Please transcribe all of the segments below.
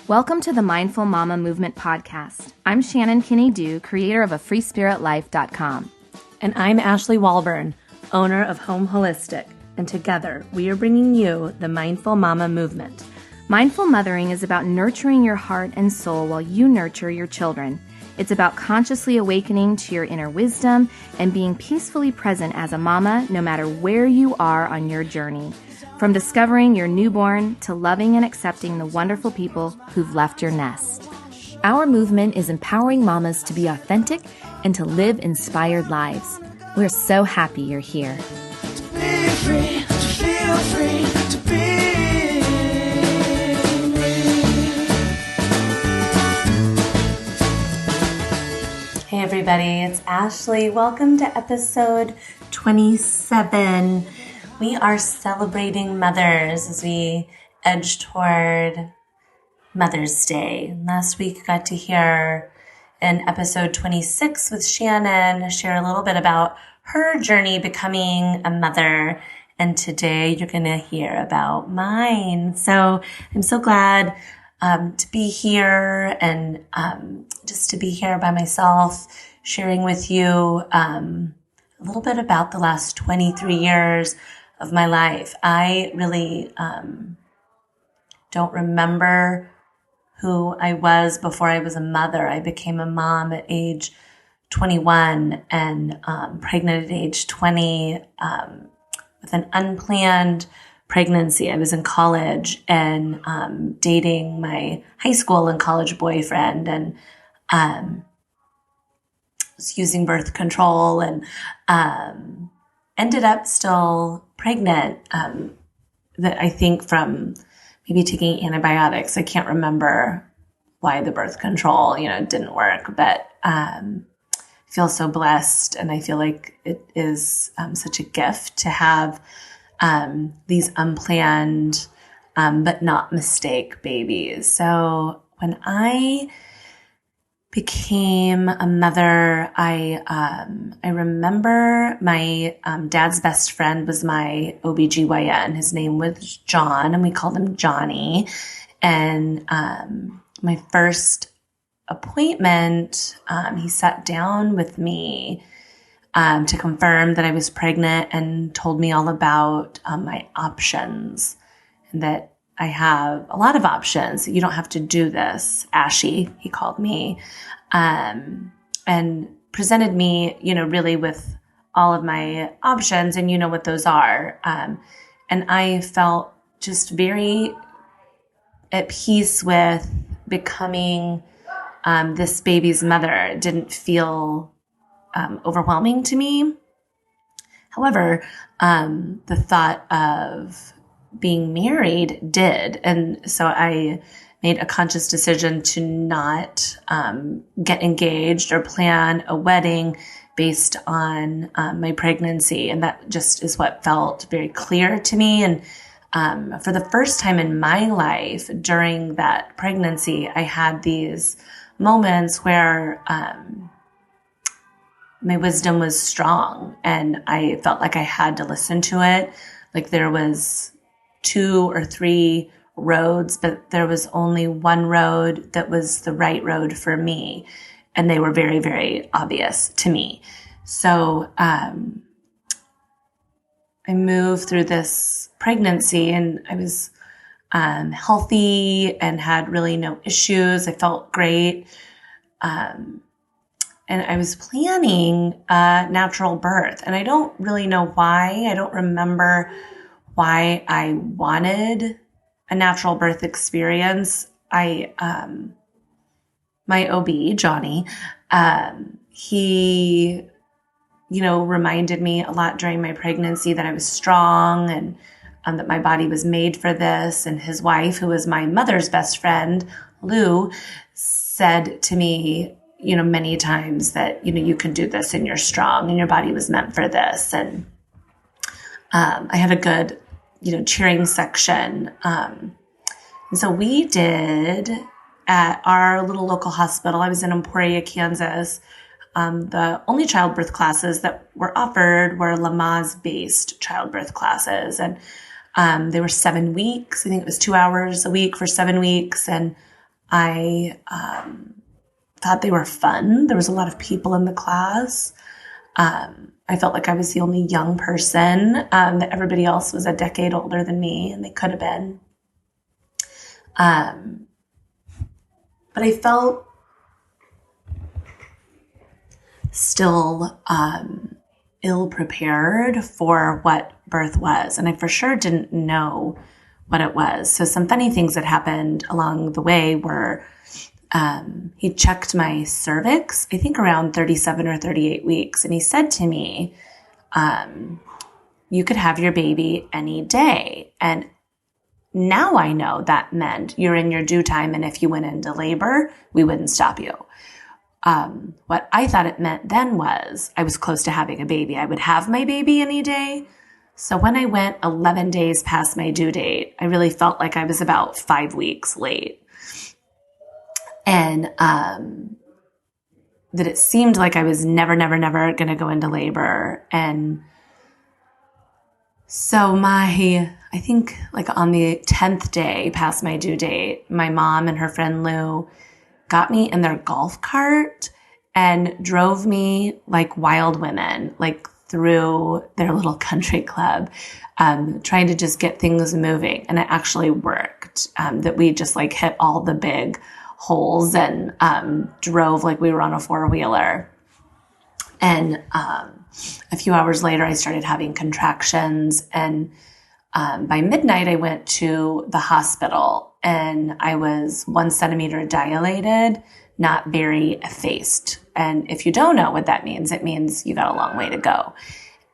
Welcome to the Mindful Mama Movement podcast. I'm Shannon Kinney-Dew, creator of AFreeSpiritLife.com. And I'm Ashley Walburn, owner of Home Holistic. And together, we are bringing you the Mindful Mama Movement. Mindful mothering is about nurturing your heart and soul while you nurture your children. It's about consciously awakening to your inner wisdom and being peacefully present as a mama, no matter where you are on your journey. From discovering your newborn to loving and accepting the wonderful people who've left your nest. Our movement is empowering mamas to be authentic and to live inspired lives. We're so happy you're here. To be free, to feel free, to be Hey everybody, it's Ashley. Welcome to episode 27. We are celebrating mothers as we edge toward Mother's Day. Last week, I got to hear in episode 26 with Shannon share a little bit about her journey becoming a mother. And today you're going to hear about mine. So I'm so glad to be here and just to be here by myself, sharing with you a little bit about the last 23 years of my life. I really don't remember who I was before I was a mother. I became a mom at age 21 and pregnant at age 20 with an unplanned pregnancy. I was in college and dating my high school and college boyfriend and was using birth control and ended up still pregnant, that I think from maybe taking antibiotics. I can't remember why the birth control, didn't work, but I feel so blessed. And I feel like it is such a gift to have these unplanned, but not mistake babies. So when I became a mother, I remember my dad's best friend was my OBGYN. His name was John, and we called him Johnny. And my first appointment, he sat down with me to confirm that I was pregnant and told me all about my options and that I have a lot of options. You don't have to do this, Ashy, he called me, and presented me, really with all of my options, and you know what those are. And I felt just very at peace with becoming this baby's mother. It didn't feel overwhelming to me. However, the thought of being married did. And so I made a conscious decision to not get engaged or plan a wedding based on my pregnancy. And that just is what felt very clear to me. And for the first time in my life during that pregnancy, I had these moments where my wisdom was strong and I felt like I had to listen to it. Like there was 2 or 3 roads, but there was only one road that was the right road for me. And they were very, very obvious to me. So I moved through this pregnancy and I was healthy and had really no issues. I felt great. And I was planning a natural birth. And I don't really know why. I don't remember why I wanted a natural birth experience. My OB, Johnny, he, reminded me a lot during my pregnancy that I was strong and that my body was made for this. And his wife, who was my mother's best friend, Lou, said to me, many times that, you can do this and you're strong and your body was meant for this. And I had a good, cheering section. And so we did at our little local hospital. I was in Emporia, Kansas. The only childbirth classes that were offered were Lamaze-based childbirth classes. And they were 7 weeks. I think it was 2 hours a week for 7 weeks. And I thought they were fun. There was a lot of people in the class. I felt like I was the only young person, that everybody else was a decade older than me, and they could have been. But I felt still ill-prepared for what birth was, and I for sure didn't know what it was. So some funny things that happened along the way were he checked my cervix, I think around 37 or 38 weeks, and he said to me, you could have your baby any day. And now I know that meant you're in your due time, and if you went into labor, we wouldn't stop you. What I thought it meant then was I was close to having a baby. I would have my baby any day. So when I went 11 days past my due date, I really felt like I was about 5 weeks late. And that it seemed like I was never going to go into labor. And so I think like on the 10th day past my due date, my mom and her friend Lou got me in their golf cart and drove me like wild women, like through their little country club, trying to just get things moving. And it actually worked, that we just like hit all the big holes and drove like we were on a four-wheeler. And a few hours later, I started having contractions. And by midnight, I went to the hospital, and I was 1 centimeter dilated, not very effaced. And if you don't know what that means, it means you got a long way to go.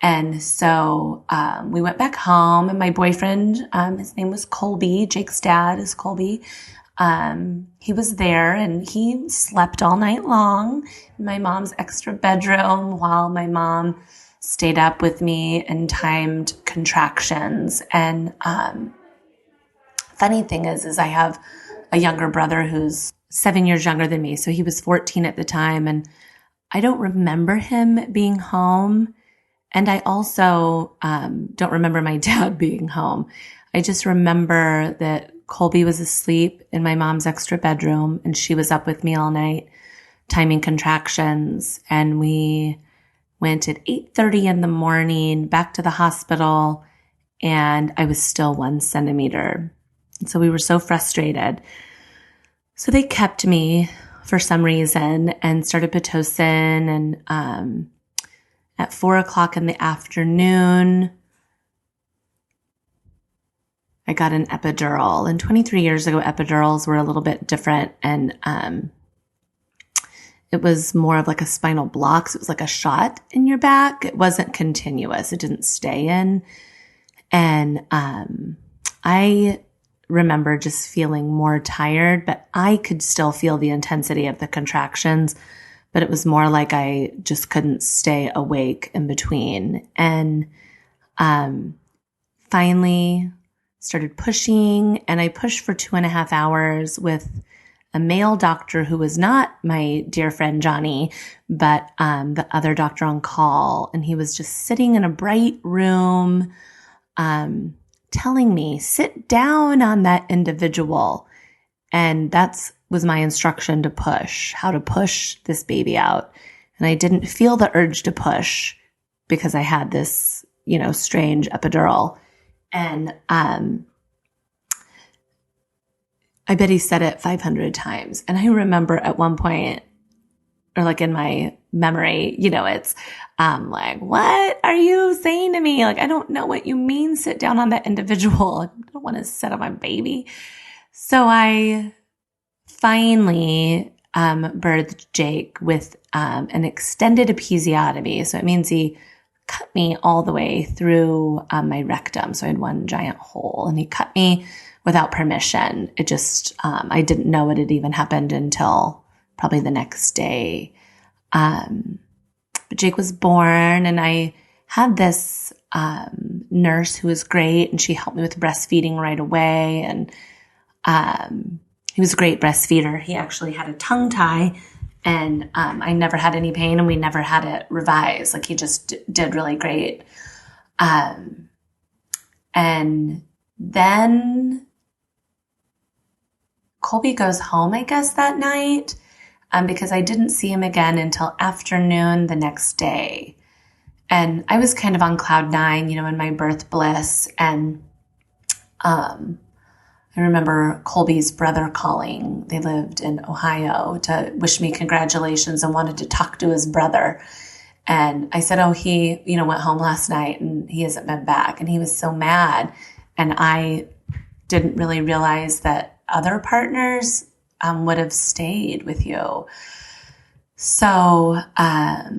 And so we went back home, and my boyfriend, his name was Colby, Jake's dad is Colby. He was there, and he slept all night long in my mom's extra bedroom while my mom stayed up with me and timed contractions. And funny thing is I have a younger brother who's 7 years younger than me. So he was 14 at the time, and I don't remember him being home. And I also don't remember my dad being home. I just remember that Colby was asleep in my mom's extra bedroom, and she was up with me all night timing contractions. And we went at 8:30 in the morning back to the hospital, and I was still 1 centimeter. And so we were so frustrated. So they kept me for some reason and started Pitocin. And at 4:00 in the afternoon, I got an epidural. And 23 years ago, epidurals were a little bit different. And it was more of like a spinal block. So it was like a shot in your back. It wasn't continuous. It didn't stay in. And I remember just feeling more tired, but I could still feel the intensity of the contractions. But it was more like I just couldn't stay awake in between. And finally started pushing, and I pushed for 2.5 hours with a male doctor who was not my dear friend Johnny, but the other doctor on call. And he was just sitting in a bright room, telling me, sit down on that individual. And that was my instruction to push, how to push this baby out. And I didn't feel the urge to push because I had this, strange epidural. And I bet he said it 500 times. And I remember at one point, or like in my memory, it's like, what are you saying to me? Like, I don't know what you mean, sit down on that individual. I don't want to sit on my baby. So I finally birthed Jake with an extended episiotomy. So it means he cut me all the way through my rectum. So I had one giant hole, and he cut me without permission. It just, I didn't know it had even happened until probably the next day. But Jake was born, and I had this nurse who was great, and she helped me with breastfeeding right away. And he was a great breastfeeder. He actually had a tongue tie, and I never had any pain, and we never had it revised. Like, he just did really great. And then Colby goes home, I guess, that night, because I didn't see him again until afternoon the next day. And I was kind of on cloud nine, in my birth bliss. And I remember Colby's brother calling. They lived in Ohio, to wish me congratulations and wanted to talk to his brother. And I said, oh, he, went home last night and he hasn't been back. And he was so mad. And I didn't really realize that other partners would have stayed with you. So I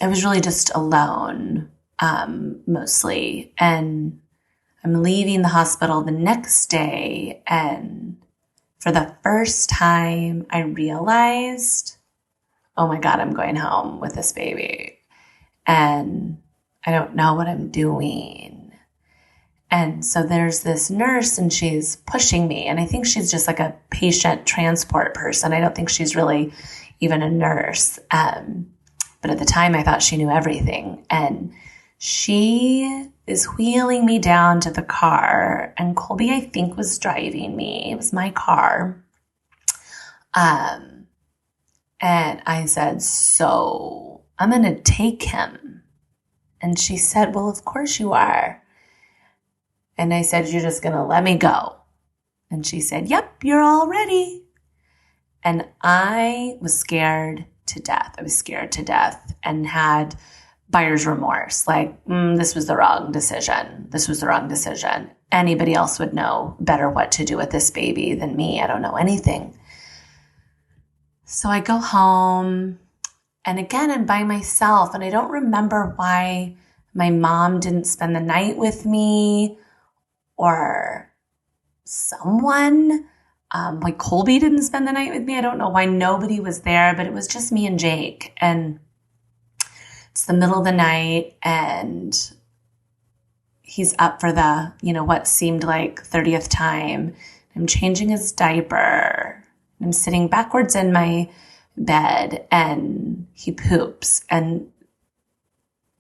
was really just alone, mostly. And I'm leaving the hospital the next day, and for the first time, I realized, oh my God, I'm going home with this baby, and I don't know what I'm doing. And so there's this nurse, and she's pushing me, and I think she's just like a patient transport person. I don't think she's really even a nurse. But at the time, I thought she knew everything, and she is wheeling me down to the car, and Colby, I think, was driving me. It was my car. And I said, so I'm going to take him. And she said, well, of course you are. And I said, you're just going to let me go. And she said, yep, you're all ready. And I was scared to death. I was scared to death and had buyer's remorse. Like, this was the wrong decision. This was the wrong decision. Anybody else would know better what to do with this baby than me. I don't know anything. So I go home, and again, I'm by myself, and I don't remember why my mom didn't spend the night with me, or someone, why Colby didn't spend the night with me. I don't know why nobody was there, but it was just me and Jake. And it's the middle of the night, and he's up for the, what seemed like 30th time. I'm changing his diaper. I'm sitting backwards in my bed, and he poops, and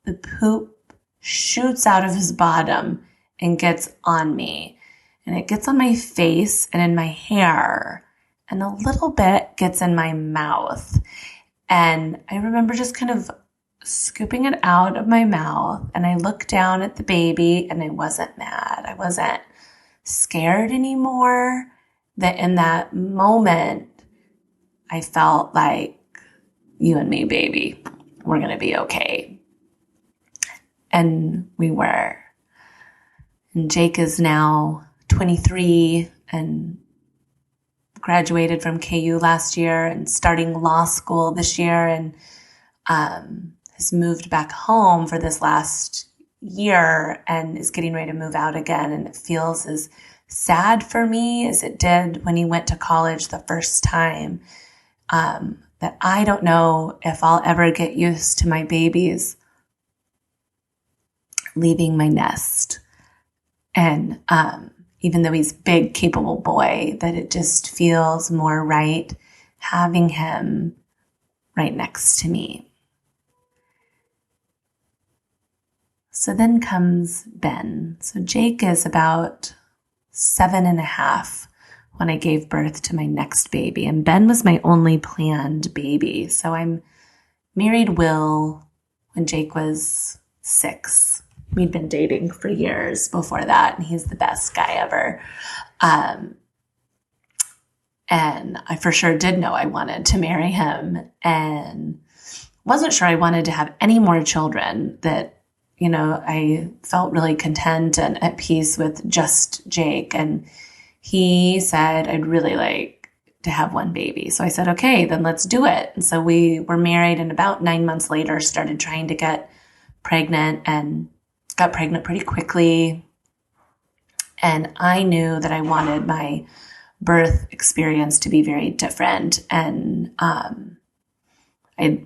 the poop shoots out of his bottom and gets on me. And it gets on my face and in my hair, and a little bit gets in my mouth. And I remember just kind of scooping it out of my mouth, and I looked down at the baby, and I wasn't mad. I wasn't scared anymore. That in that moment, I felt like, you and me, baby, we're going to be okay. And we were. And Jake is now 23 and graduated from KU last year and starting law school this year, and has moved back home for this last year and is getting ready to move out again. And it feels as sad for me as it did when he went to college the first time, that I don't know if I'll ever get used to my babies leaving my nest. And even though he's a big, capable boy, that it just feels more right having him right next to me. So then comes Ben. So Jake is about 7.5 when I gave birth to my next baby. And Ben was my only planned baby. So I married Will when Jake was 6. We'd been dating for years before that, and he's the best guy ever. And I for sure did know I wanted to marry him, and wasn't sure I wanted to have any more children. That, I felt really content and at peace with just Jake. And he said, I'd really like to have one baby. So I said, okay, then let's do it. And so we were married, and about 9 months later started trying to get pregnant, and got pregnant pretty quickly. And I knew that I wanted my birth experience to be very different. And I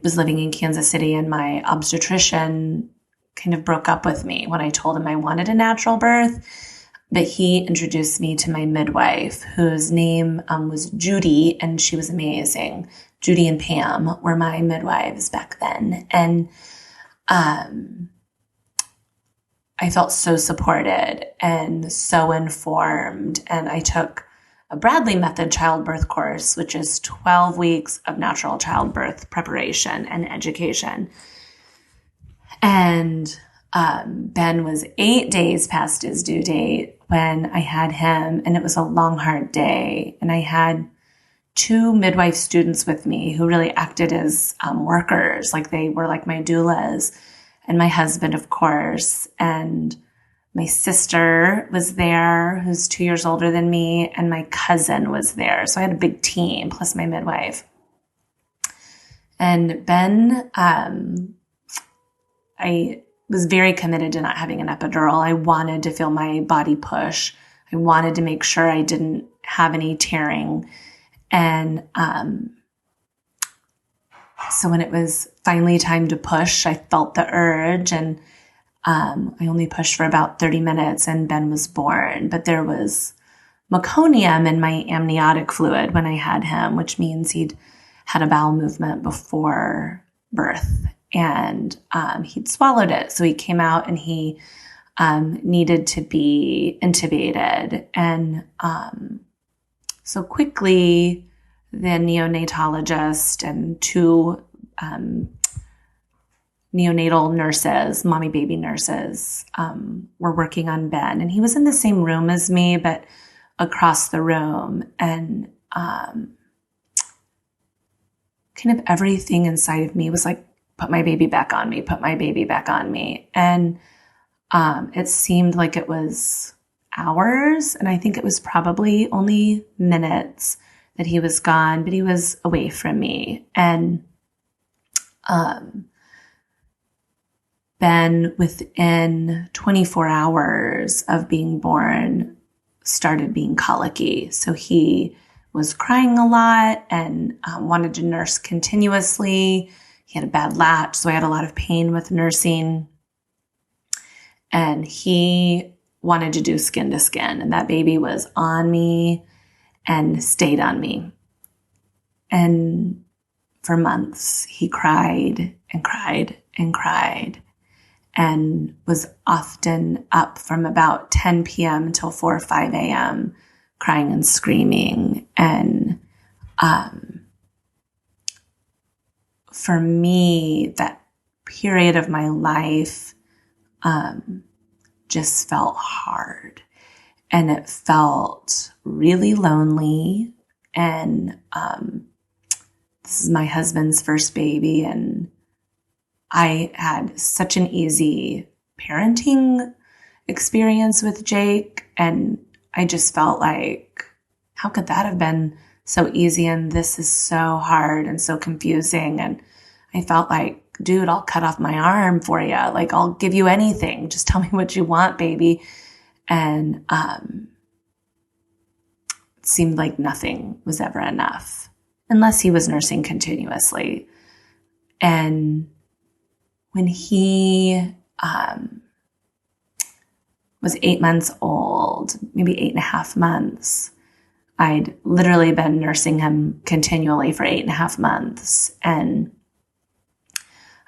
was living in Kansas City, and my obstetrician kind of broke up with me when I told him I wanted a natural birth. But he introduced me to my midwife, whose name was Judy, and she was amazing. Judy and Pam were my midwives back then. And I felt so supported and so informed. And I took a Bradley method childbirth course, which is 12 weeks of natural childbirth preparation and education. And Ben was 8 days past his due date when I had him, and it was a long, hard day. And I had 2 midwife students with me who really acted as workers, like they were like my doulas, and my husband, of course, and my sister was there, who's 2 years older than me, and my cousin was there. So I had a big team, plus my midwife. And Ben, I was very committed to not having an epidural. I wanted to feel my body push. I wanted to make sure I didn't have any tearing. And so when it was finally time to push, I felt the urge, and I only pushed for about 30 minutes and Ben was born. But there was meconium in my amniotic fluid when I had him, which means he'd had a bowel movement before birth, and he'd swallowed it. So he came out and he needed to be intubated. And so quickly, the neonatologist and 2 neonatal nurses, mommy baby nurses, were working on Ben. And he was in the same room as me, but across the room. And kind of everything inside of me was like, put my baby back on me, put my baby back on me. And it seemed like it was hours. And I think it was probably only minutes that he was gone, but he was away from me. And Ben, within 24 hours of being born, started being colicky. So he was crying a lot and wanted to nurse continuously. He had a bad latch, so I had a lot of pain with nursing. And he wanted to do skin to skin, and that baby was on me and stayed on me. And for months, he cried and cried and cried, and was often up from about 10 p.m. until 4 or 5 a.m. crying and screaming. And for me, that period of my life just felt hard. And it felt really lonely. And this is my husband's first baby, and I had such an easy parenting experience with Jake, and I just felt like, how could that have been so easy? And this is so hard and so confusing. And I felt like, dude, I'll cut off my arm for you. Like, I'll give you anything. Just tell me what you want, baby. And it seemed like nothing was ever enough unless he was nursing continuously. And when he was 8 months old, maybe 8.5 months, I'd literally been nursing him continually for 8.5 months. And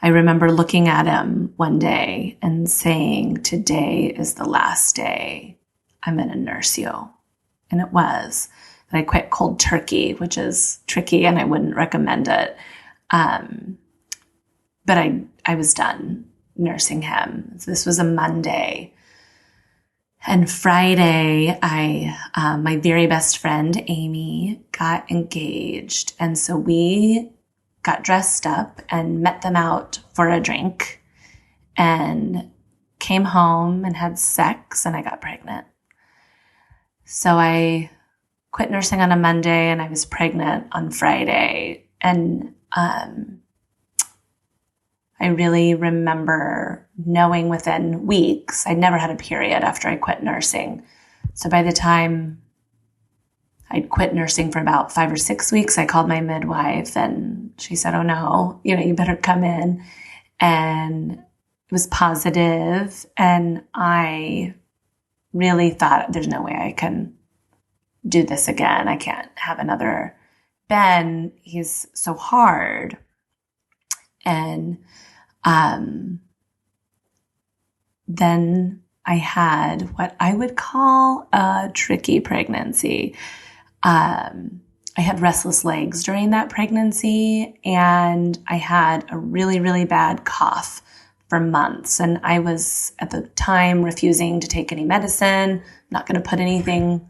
I remember looking at him one day and saying, today is the last day I'm going to nurse you. And it was. And I quit cold turkey, which is tricky and I wouldn't recommend it. But I was done nursing him. This was a Monday. And Friday, my very best friend, Amy, got engaged. And so we got dressed up and met them out for a drink and came home and had sex, and I got pregnant. So I quit nursing on a Monday and I was pregnant on Friday. And I really remember knowing within weeks, I'd never had a period after I quit nursing. So by the time I'd quit nursing for about 5 or 6 weeks, I called my midwife and she said, oh no, you better come in. And it was positive. And I really thought, there's no way I can do this again. I can't have another Ben. He's so hard. And then I had what I would call a tricky pregnancy. I had restless legs during that pregnancy, and I had a really, really bad cough for months. And I was at the time refusing to take any medicine, not going to put anything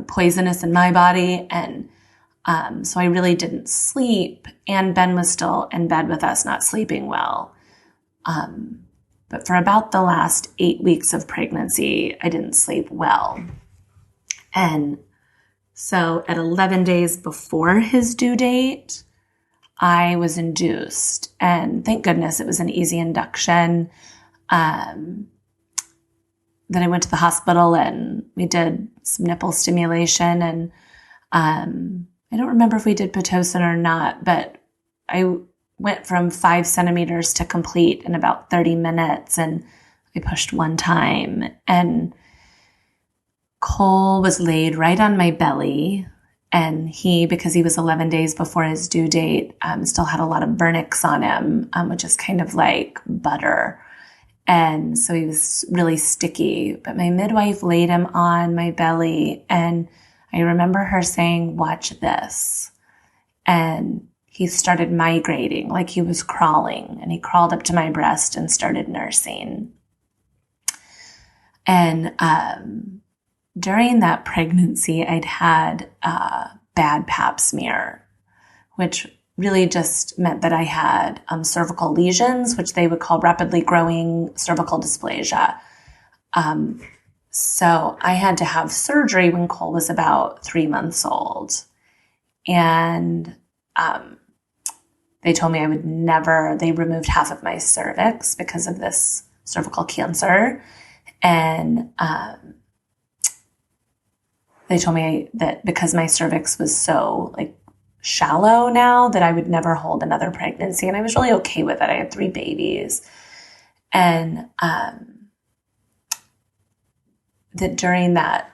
poisonous in my body. And so I really didn't sleep. And Ben was still in bed with us, not sleeping well. But for about the last 8 weeks of pregnancy, I didn't sleep well. And so at 11 days before his due date, I was induced. And thank goodness it was an easy induction. Then I went to the hospital and we did some nipple stimulation. And I don't remember if we did Pitocin or not, but I went from 5 centimeters to complete in about 30 minutes. And I pushed one time. And Cole was laid right on my belly. And he, because he was 11 days before his due date, still had a lot of vernix on him, which is kind of like butter. And so he was really sticky. But my midwife laid him on my belly. And I remember her saying, "Watch this." And he started migrating like he was crawling. And he crawled up to my breast and started nursing. And during that pregnancy, I'd had a bad pap smear, which really just meant that I had cervical lesions, which they would call rapidly growing cervical dysplasia. So I had to have surgery when Cole was about 3 months old. And they told me I would never, they removed half of my cervix because of this cervical cancer. And they told me that because my cervix was so shallow now that I would never hold another pregnancy. And I was really okay with it. I had 3 babies. And that during that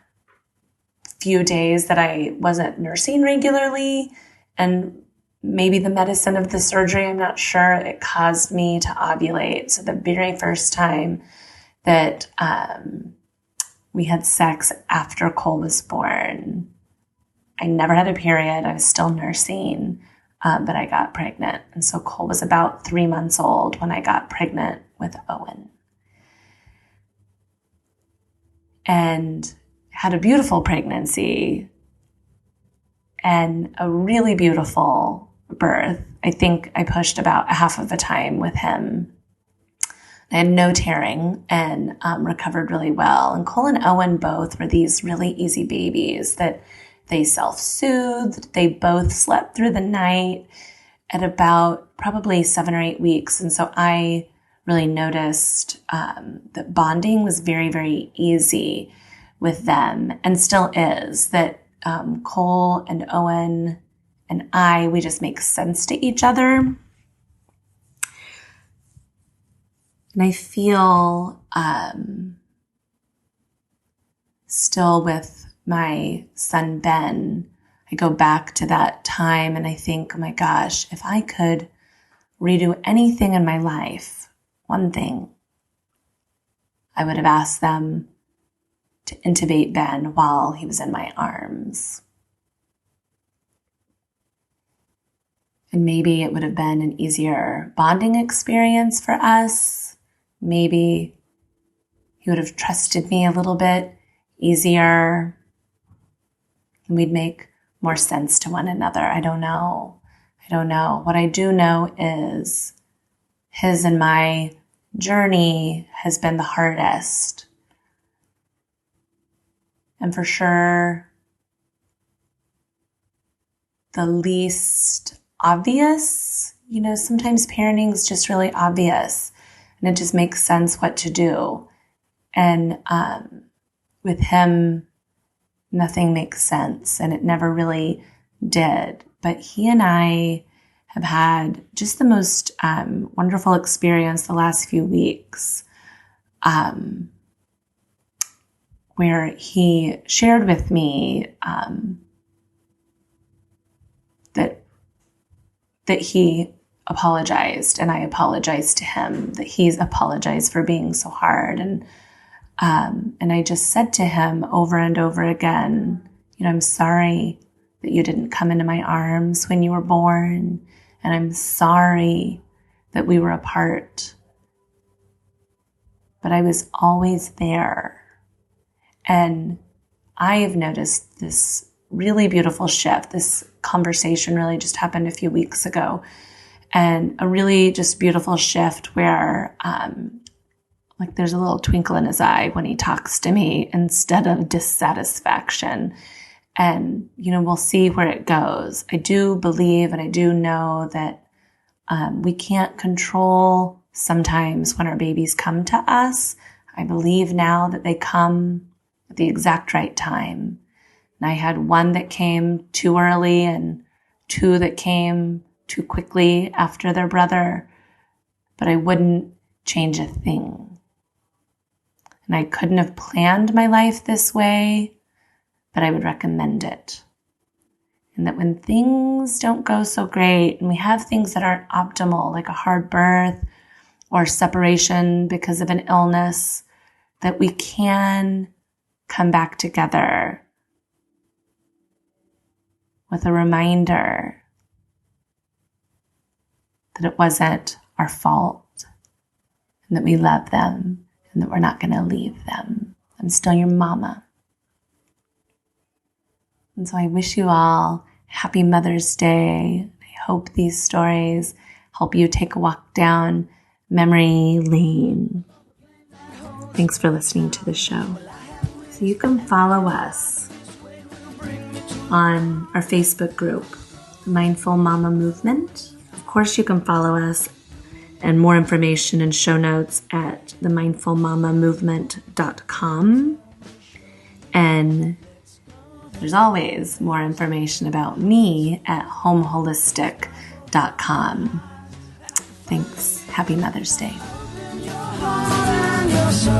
few days that I wasn't nursing regularly, and maybe the medicine of the surgery, I'm not sure, it caused me to ovulate. So the very first time that we had sex after Cole was born, I never had a period. I was still nursing, but I got pregnant. And so Cole was about 3 months old when I got pregnant with Owen. And had a beautiful pregnancy and a really beautiful birth. I think I pushed about half of the time with him. I had no tearing and recovered really well. And Cole and Owen both were these really easy babies that they self-soothed. They both slept through the night at about probably 7 or 8 weeks. And so I really noticed that bonding was very, very easy with them, and still is, that Cole and Owen and we just make sense to each other. And I feel still with my son Ben, I go back to that time and I think, oh my gosh, if I could redo anything in my life, one thing, I would have asked them to intubate Ben while he was in my arms. And maybe it would have been an easier bonding experience for us. Maybe he would have trusted me a little bit easier. And we'd make more sense to one another. I don't know. What I do know is his and my journey has been the hardest. And for sure, the least obvious. Sometimes parenting is just really obvious and it just makes sense what to do. And with him, nothing makes sense, and it never really did. But he and I have had just the most wonderful experience the last few weeks, where he shared with me that he apologized, and I apologized to him, that he's apologized for being so hard. And I just said to him over and over again, I'm sorry that you didn't come into my arms when you were born, and I'm sorry that we were apart. But I was always there. And I have noticed this really beautiful shift. This conversation really just happened a few weeks ago. And a really just beautiful shift where, like there's a little twinkle in his eye when he talks to me instead of dissatisfaction. And, we'll see where it goes. I do believe and I do know that we can't control sometimes when our babies come to us. I believe now that they come at the exact right time. And I had one that came too early and two that came too quickly after their brother, but I wouldn't change a thing. And I couldn't have planned my life this way, but I would recommend it. And that when things don't go so great and we have things that aren't optimal, like a hard birth or separation because of an illness, that we can come back together with a reminder that it wasn't our fault and that we love them and that we're not going to leave them. I'm still your mama. And so I wish you all happy Mother's Day. I hope these stories help you take a walk down memory lane. Thanks for listening to the show. So you can follow us on our Facebook group, the Mindful Mama Movement. Of course, you can follow us and more information and show notes at themindfulmamamovement.com. And there's always more information about me at homeholistic.com. Thanks. Happy Mother's Day. Your heart and your soul.